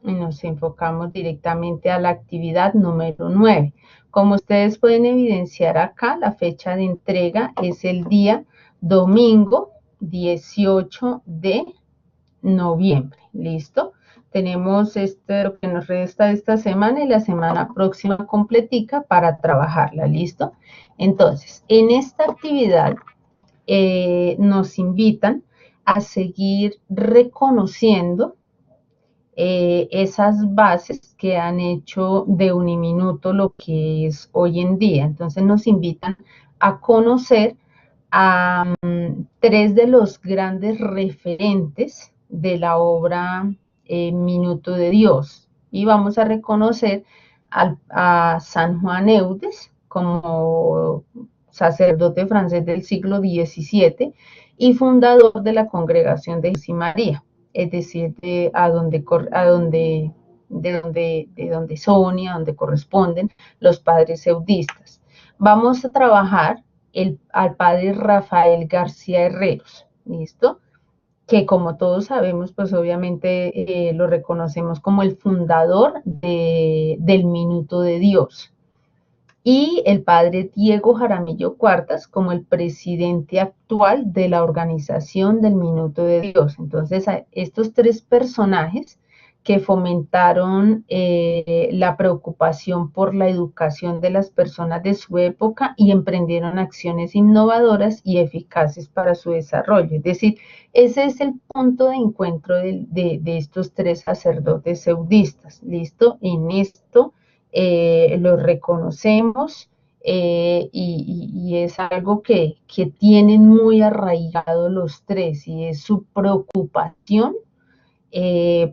S1: Y nos enfocamos directamente a la actividad número 9. Como ustedes pueden evidenciar acá, la fecha de entrega es el día domingo 18 de noviembre. ¿Listo? Tenemos lo que nos resta esta semana y la semana próxima completica para trabajarla. ¿Listo? Entonces, en esta actividad nos invitan a seguir reconociendo esas bases que han hecho de Uniminuto lo que es hoy en día. Entonces nos invitan a conocer a tres de los grandes referentes de la obra Minuto de Dios. Y vamos a reconocer a San Juan Eudes como sacerdote francés del siglo XVII y fundador de la Congregación de Jesús y María, es decir, de donde son y a donde corresponden los padres eudistas. Vamos a trabajar al padre Rafael García Herreros, ¿listo? Que como todos sabemos, pues obviamente lo reconocemos como el fundador del Minuto de Dios. Y el padre Diego Jaramillo Cuartas como el presidente actual de la organización del Minuto de Dios. Entonces, estos tres personajes que fomentaron la preocupación por la educación de las personas de su época y emprendieron acciones innovadoras y eficaces para su desarrollo. Es decir, ese es el punto de encuentro de estos tres sacerdotes eudistas. ¿Listo? En esto lo reconocemos y es algo que tienen muy arraigado los tres y es su preocupación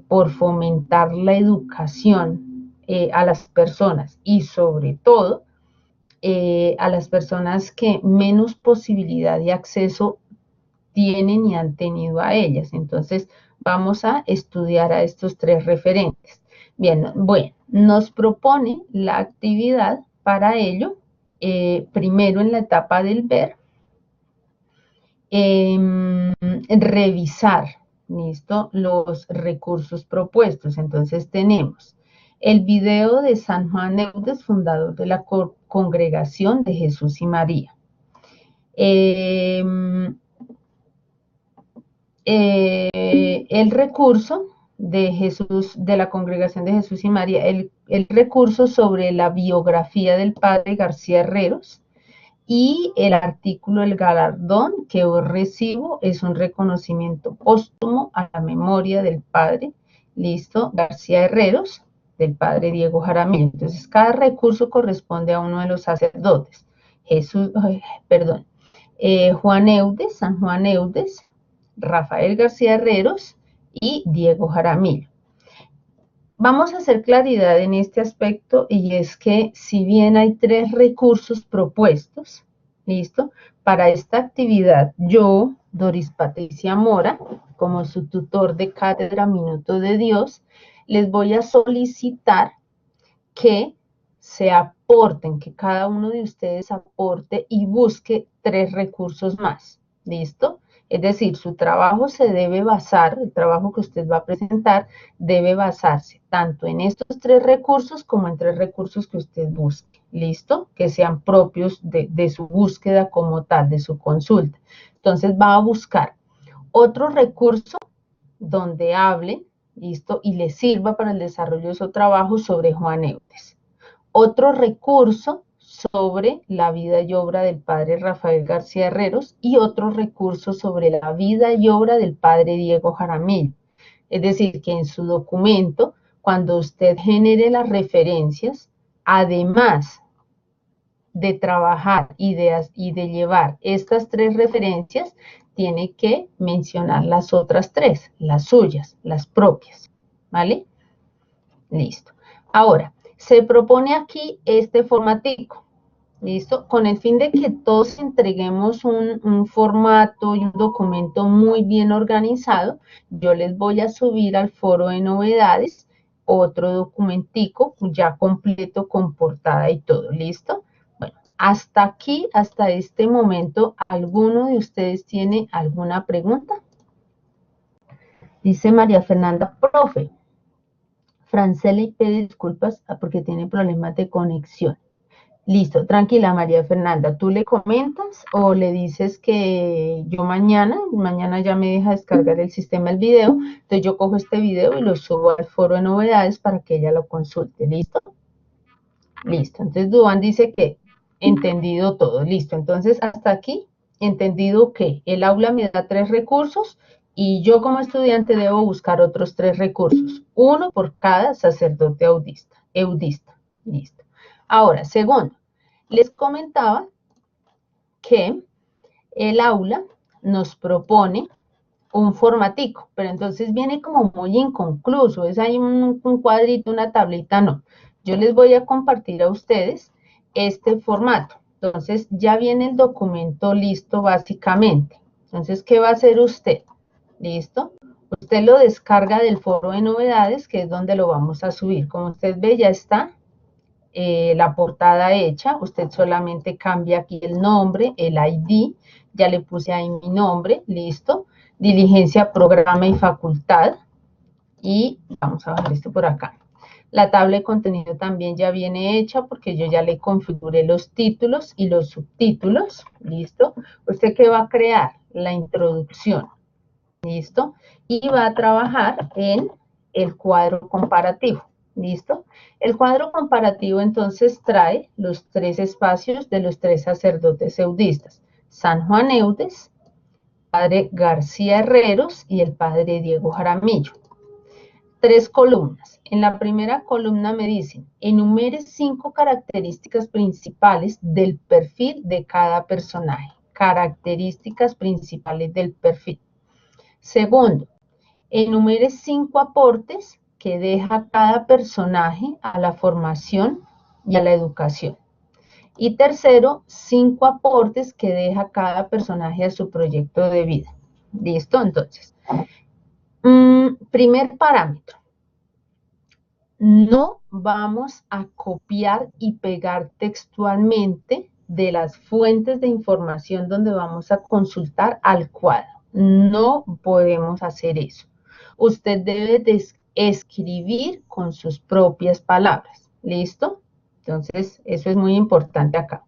S1: por fomentar la educación a las personas y sobre todo a las personas que menos posibilidad de acceso tienen y han tenido a ellas. Entonces vamos a estudiar a estos tres referentes. Bien, bueno, nos propone la actividad para ello, primero en la etapa del ver, revisar, ¿listo? Los recursos propuestos. Entonces tenemos el video de San Juan Eudes, fundador de la Congregación de Jesús y María. El recurso de Jesús, de la Congregación de Jesús y María, el recurso sobre la biografía del padre García Herreros y el artículo El galardón que hoy recibo es un reconocimiento póstumo a la memoria del padre, listo, García Herreros, del padre Diego Jaramillo. Entonces, cada recurso corresponde a uno de los sacerdotes. Juan Eudes, San Juan Eudes, Rafael García Herreros y Diego Jaramillo. Vamos a hacer claridad en este aspecto y es que si bien hay tres recursos propuestos, ¿listo? Para esta actividad, yo, Doris Patricia Mora, como su tutor de Cátedra Minuto de Dios, les voy a solicitar que se aporten, que cada uno de ustedes aporte y busque tres recursos más, ¿listo? Es decir, su trabajo se debe basar, el trabajo que usted va a presentar debe basarse tanto en estos tres recursos como en tres recursos que usted busque, ¿listo? Que sean propios de su búsqueda como tal, de su consulta. Entonces va a buscar otro recurso donde hable, ¿listo? Y le sirva para el desarrollo de su trabajo sobre Juan Eudes. Otro recurso sobre la vida y obra del padre Rafael García Herreros y otro recurso sobre la vida y obra del padre Diego Jaramillo. Es decir, que en su documento, cuando usted genere las referencias, además de trabajar y de llevar estas tres referencias, tiene que mencionar las otras tres, las suyas, las propias, ¿vale? Listo. Ahora, se propone aquí este formatico, ¿listo? Con el fin de que todos entreguemos un formato y un documento muy bien organizado, yo les voy a subir al foro de novedades otro documentico ya completo con portada y todo, ¿listo? Bueno, hasta aquí, hasta este momento, ¿alguno de ustedes tiene alguna pregunta? Dice María Fernanda, profe, Francela y pide disculpas porque tiene problemas de conexión. Listo, tranquila María Fernanda, tú le comentas o le dices que yo mañana ya me deja descargar el sistema el video, entonces yo cojo este video y lo subo al foro de novedades para que ella lo consulte, ¿listo? Listo, entonces Duan dice que entendido todo, listo, entonces hasta aquí, entendido que el aula me da 3 recursos y yo como estudiante debo buscar otros 3 recursos, uno por cada sacerdote eudista, listo. Ahora, segundo, les comentaba que el aula nos propone un formatico, pero entonces viene como muy inconcluso, es ahí un cuadrito, una tablita, no. Yo les voy a compartir a ustedes este formato. Entonces ya viene el documento listo básicamente. Entonces, ¿qué va a hacer usted? ¿Listo? Usted lo descarga del foro de novedades, que es donde lo vamos a subir. Como usted ve, ya está la portada hecha, usted solamente cambia aquí el nombre, el ID, ya le puse ahí mi nombre, listo, diligencia, programa y facultad, y vamos a bajar esto por acá. La tabla de contenido también ya viene hecha porque yo ya le configuré los títulos y los subtítulos, listo. ¿Usted qué va a crear? La introducción, listo, y va a trabajar en el cuadro comparativo. ¿Listo? El cuadro comparativo entonces trae los 3 espacios de los 3 sacerdotes eudistas, San Juan Eudes, padre García Herreros y el padre Diego Jaramillo. 3 columnas. En la primera columna me dicen, enumere 5 características principales del perfil de cada personaje. Características principales del perfil. Segundo, enumere 5 aportes que deja cada personaje a la formación y a la educación. Y tercero, 5 aportes que deja cada personaje a su proyecto de vida. ¿Listo? Entonces, primer parámetro. No vamos a copiar y pegar textualmente de las fuentes de información donde vamos a consultar al cuadro. No podemos hacer eso. Usted debe escribir con sus propias palabras. ¿Listo? Entonces, eso es muy importante acá.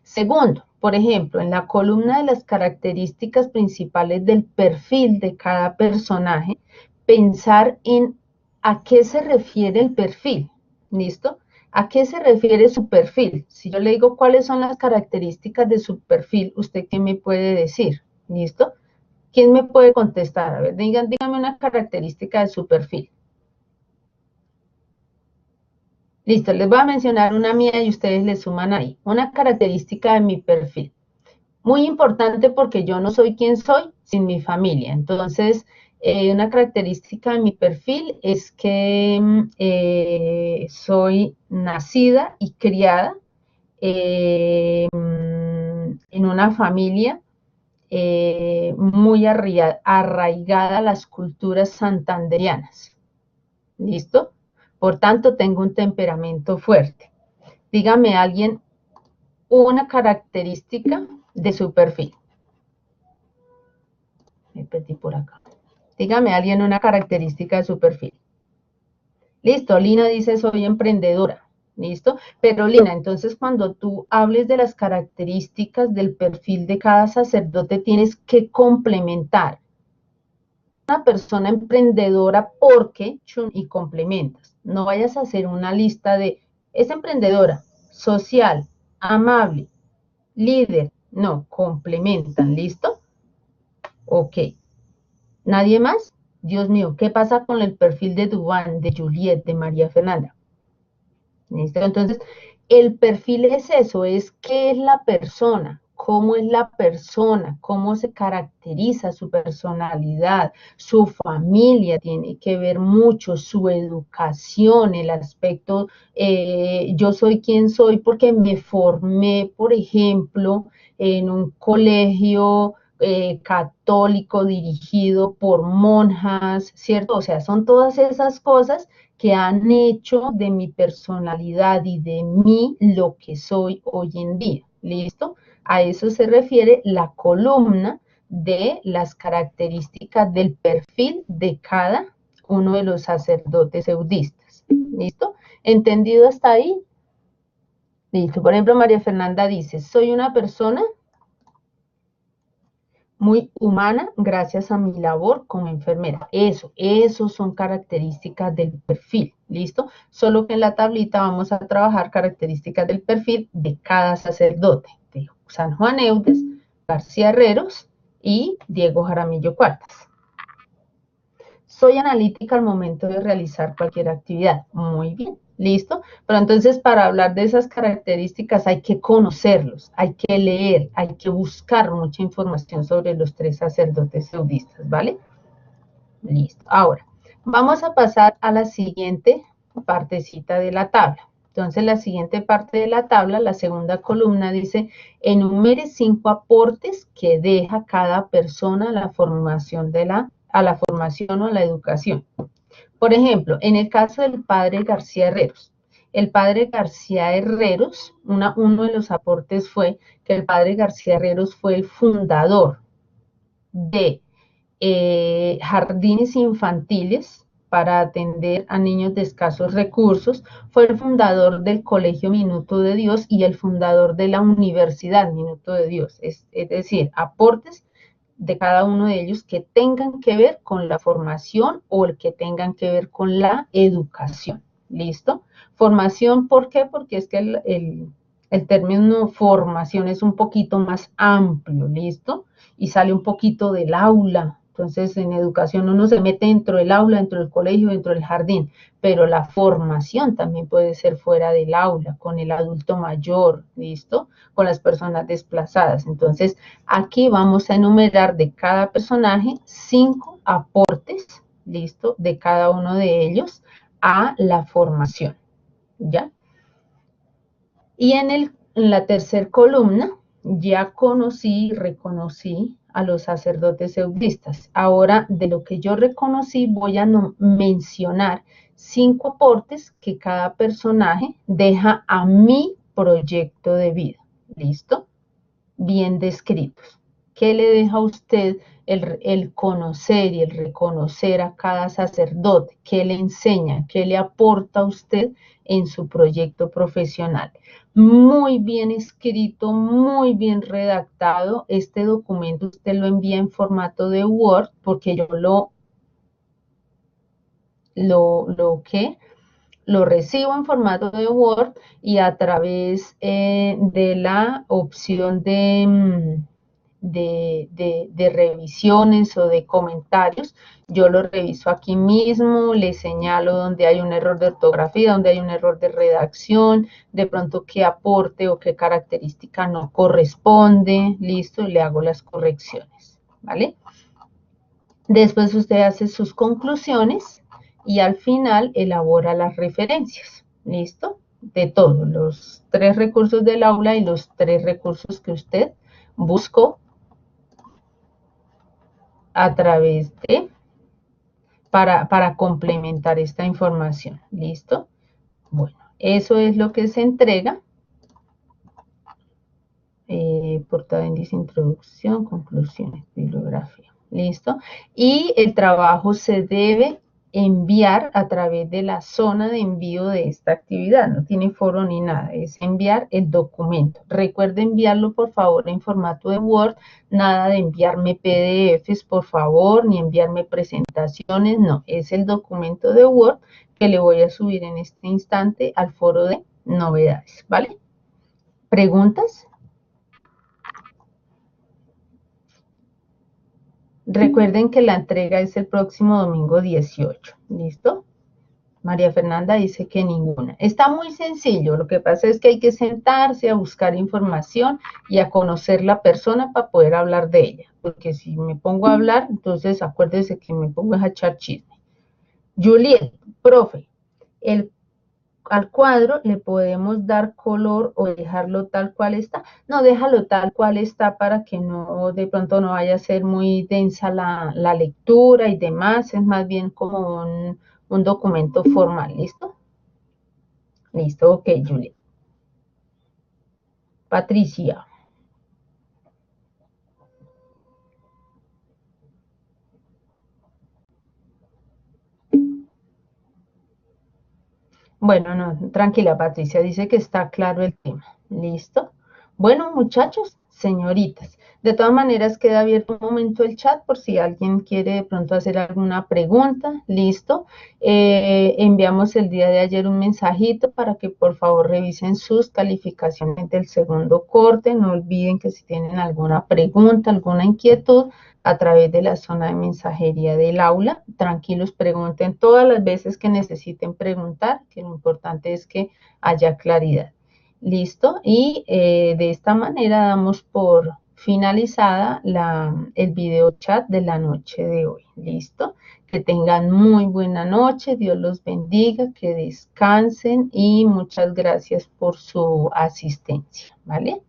S1: Segundo, por ejemplo, en la columna de las características principales del perfil de cada personaje, pensar en a qué se refiere el perfil. ¿Listo? ¿A qué se refiere su perfil? Si yo le digo cuáles son las características de su perfil, ¿usted qué me puede decir? ¿Listo? ¿Quién me puede contestar? A ver, dígame una característica de su perfil. Listo, les voy a mencionar una mía y ustedes le suman ahí. Una característica de mi perfil. Muy importante porque yo no soy quien soy sin mi familia. Entonces, una característica de mi perfil es que soy nacida y criada en una familia muy arraigada a las culturas santanderianas. ¿Listo? Por tanto, tengo un temperamento fuerte. Dígame alguien una característica de su perfil. Me perdí por acá. Dígame alguien una característica de su perfil. Listo, Lina dice soy emprendedora. ¿Listo? Pero Lina, entonces cuando tú hables de las características del perfil de cada sacerdote tienes que complementar. Una persona emprendedora porque y complementas. No vayas a hacer una lista de es emprendedora, social, amable, líder. No, complementan. ¿Listo? Ok. ¿Nadie más? Dios mío, ¿qué pasa con el perfil de Dubán, de Juliet, de María Fernanda? ¿Listo? Entonces, el perfil es eso, es qué es la persona, cómo es la persona, cómo se caracteriza su personalidad, su familia tiene que ver mucho, su educación, el aspecto, yo soy quien soy porque me formé, por ejemplo, en un colegio católico dirigido por monjas, ¿cierto? O sea, son todas esas cosas que han hecho de mi personalidad y de mí lo que soy hoy en día. ¿Listo? A eso se refiere la columna de las características del perfil de cada uno de los sacerdotes eudistas. ¿Listo? ¿Entendido hasta ahí? Listo. Por ejemplo, María Fernanda dice, soy una persona muy humana gracias a mi labor como enfermera. Eso son características del perfil, ¿listo? Solo que en la tablita vamos a trabajar características del perfil de cada sacerdote, de San Juan Eudes, García Herreros y Diego Jaramillo Cuartas. Soy analítica al momento de realizar cualquier actividad. Muy bien, ¿listo? Pero entonces para hablar de esas características hay que conocerlos, hay que leer, hay que buscar mucha información sobre los tres sacerdotes eudistas, ¿vale? Listo. Ahora, vamos a pasar a la siguiente partecita de la tabla. Entonces, la siguiente parte de la tabla, la segunda columna, dice, enumere 5 aportes que deja cada persona a la formación o a la educación. Por ejemplo, en el caso del padre García Herreros, el padre García Herreros, uno de los aportes fue que el padre García Herreros fue el fundador de jardines infantiles para atender a niños de escasos recursos, fue el fundador del Colegio Minuto de Dios y el fundador de la Universidad Minuto de Dios, es decir, aportes de cada uno de ellos que tengan que ver con la formación o el que tengan que ver con la educación. ¿Listo? Formación, ¿por qué? Porque es que el término formación es un poquito más amplio, ¿listo? Y sale un poquito del aula. Entonces, en educación uno se mete dentro del aula, dentro del colegio, dentro del jardín, pero la formación también puede ser fuera del aula, con el adulto mayor, ¿listo? Con las personas desplazadas. Entonces, aquí vamos a enumerar de cada personaje 5 aportes, ¿listo? De cada uno de ellos a la formación, ¿ya? Y en la tercera columna ya conocí y reconocí a los sacerdotes eudistas. Ahora, de lo que yo reconocí, voy a mencionar 5 aportes que cada personaje deja a mi proyecto de vida. ¿Listo? Bien descritos. ¿Qué le deja a usted el conocer y el reconocer a cada sacerdote? ¿Qué le enseña? ¿Qué le aporta a usted en su proyecto profesional? Muy bien escrito, muy bien redactado. Este documento usted lo envía en formato de Word porque yo lo recibo en formato de Word y a través de la opción de revisiones o de comentarios, yo lo reviso aquí mismo, le señalo donde hay un error de ortografía, donde hay un error de redacción, de pronto qué aporte o qué característica no corresponde, listo, y le hago las correcciones, ¿vale? Después usted hace sus conclusiones y al final elabora las referencias, ¿listo? De todos los 3 recursos del aula y los 3 recursos que usted buscó a través para complementar esta información, ¿listo? Bueno, eso es lo que se entrega. Portada, índice, introducción, conclusiones, bibliografía, ¿listo? Y el trabajo se debe enviar a través de la zona de envío de esta actividad, no tiene foro ni nada, es enviar el documento. Recuerde enviarlo por favor en formato de Word, nada de enviarme PDFs por favor, ni enviarme presentaciones, no, es el documento de Word que le voy a subir en este instante al foro de novedades, ¿vale? ¿Preguntas? Recuerden que la entrega es el próximo domingo 18, ¿listo? María Fernanda dice que ninguna. Está muy sencillo, lo que pasa es que hay que sentarse a buscar información y a conocer la persona para poder hablar de ella, porque si me pongo a hablar, entonces acuérdese que me pongo a echar chisme. Juliet, profe, el al cuadro le podemos dar color o dejarlo tal cual está. No, déjalo tal cual está para que no, de pronto no vaya a ser muy densa la lectura y demás. Es más bien como un documento formal. ¿Listo? Listo, ok, Julia. Patricia. Bueno, no, tranquila, Patricia, dice que está claro el tema. ¿Listo? Bueno, muchachos, señoritas, de todas maneras queda abierto un momento el chat por si alguien quiere de pronto hacer alguna pregunta. ¿Listo? Enviamos el día de ayer un mensajito para que por favor revisen sus calificaciones del segundo corte. No olviden que si tienen alguna pregunta, alguna inquietud, a través de la zona de mensajería del aula. Tranquilos, pregunten todas las veces que necesiten preguntar, que lo importante es que haya claridad. ¿Listo? Y de esta manera damos por finalizada el video chat de la noche de hoy. ¿Listo? Que tengan muy buena noche, Dios los bendiga, que descansen y muchas gracias por su asistencia. ¿Vale?